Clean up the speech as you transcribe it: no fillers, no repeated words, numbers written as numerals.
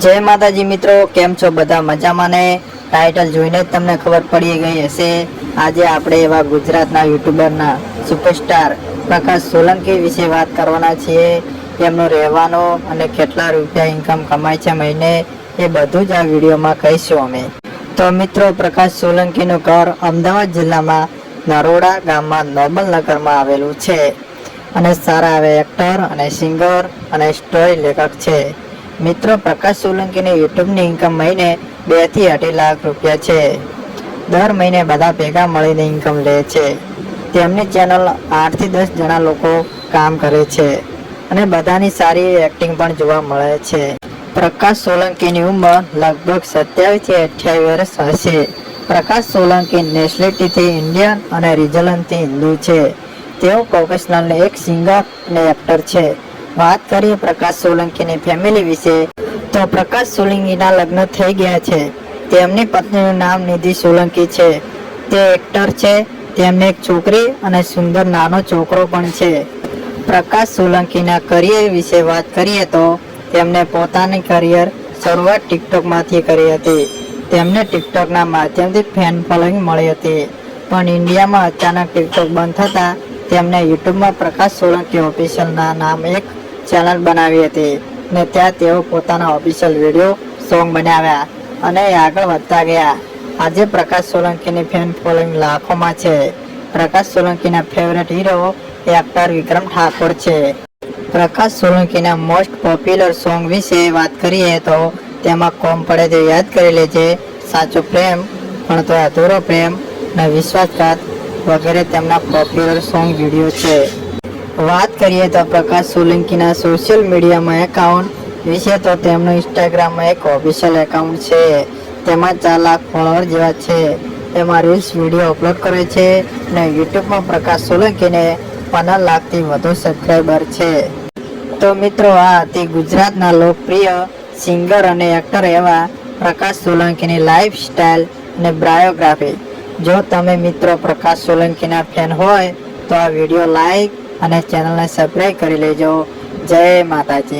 जय माताजी मित्रों, केम छो बधा मजामां ने। टाइटल जोईने ज तमने खबर पड़ी गई हशे। आजे आपणे एवा गुजरातना यूट्यूबरना सुपरस्टार प्रकाश सोलंकी विषे वात करवाना छीए। एमनो रहेવાનો अने केटला रूपिया इनकम कमाय छे महीने ए बधुं ज आ विडियोमां कहीशुं अमे। तो मित्रों, प्रकाश सोलंकीनुं घर अमदावाद जिल्लामां नरोड़ा गाममां नोबल नगरमां आवेलुं छे अने सारा एवा एक्टर अने सिंगर अने स्टोरी लेखक छे। मित्रों, प्रकाश सोलंकी ने यूट्यूब ની ઇન્કમ મહિને 2 થી 2.5 લાખ રૂપિયા છે। દર મહિને બધા ભેગા મળીને ઇન્કમ લે છે। તેમની ચેનલ 8 થી 10 જણા લોકો કામ કરે છે અને બધાની સારી એક્ટિંગ પણ જોવા મળે છે। પ્રકાશ સોલંકીની ઉંમર લગભગ 27 થી 28 વર્ષ હશે। પ્રકાશ સોલંકી નેશનલિટીથી ઇન્ડિયન અને રિજનલથી હિન્દુ છે। તેઓ પ્રોફેશનલ એક સિંગર અને એક્ટર છે। बात करिए प्रकाश सोलंकी ने फैमिली विषे तो प्रकाश सोलंकी ना लग्न थई गया छे। तेमनी पत्नीनुं नाम निधि सोलंकी छे। ते एक्टर छे। तेमने एक छोकरी अने सुंदर नानो छोकरो पण छे। प्रकाश सोलंकी ना करियर विषे बात करिए तो तेमने पोतानी करियर शरूआत टिकटॉक मांथी करी हती। तेमने टिकटॉक ना माध्यमथी फैन फॉलोइंग मळी हती, पण इंडिया में अचानक टिकटॉक बंद थता तेमने यूट्यूब में प्रकाश सोलंकी ऑफिशियल ना नाम एक चैनल बनावी हती ने त्यां तेओ पोताना ऑफिशियल विडियो सॉन्ग बनाव्या अने आगळ वधता गया। आजे प्रकाश सोलंकीनी फैन फॉलोइंग लाखोमां छे। प्रकाश सोलंकीना favourite hero actor Vikram Thakur छे। प्रकाश सोलंकीना मोस्ट पॉप्युलर सॉन्ग विषे बात करिए तो तेमां कोम पड़े तो याद करी लेजे, साचो प्रेम, पण तो अधूरो प्रेम ने विश्वासघात वगैरह तेमना पॉप्युलर सॉन्ग विडियो छे। बात करिए तो प्रकाश सोलंकीना सोशल मीडिया में एकाउंट विषे तो तेमनुं इंस्टाग्राम में एक ऑफिशियल एकाउंट छे। तेमां 4 लाख फॉलोअर जेवा छे। तेमां रील्स विडियो अपलोड करे छे ने यूट्यूब में प्रकाश सोलंकी ने 15 लाख थी वधु सब्सक्राइबर छे। तो मित्रों, आ हती गुजरातना लोकप्रिय सिंगर अने एक्टर एवा प्रकाश सोलंकीनी लाइफ स्टाइल अने बायोग्राफी। जो तमे मित्रों प्रकाश सोलंकीना फैन होय तो आ विडियो लाइक અને ચેનલને સબસ્ક્રાઇબ કરી લેજો। જય માતાજી।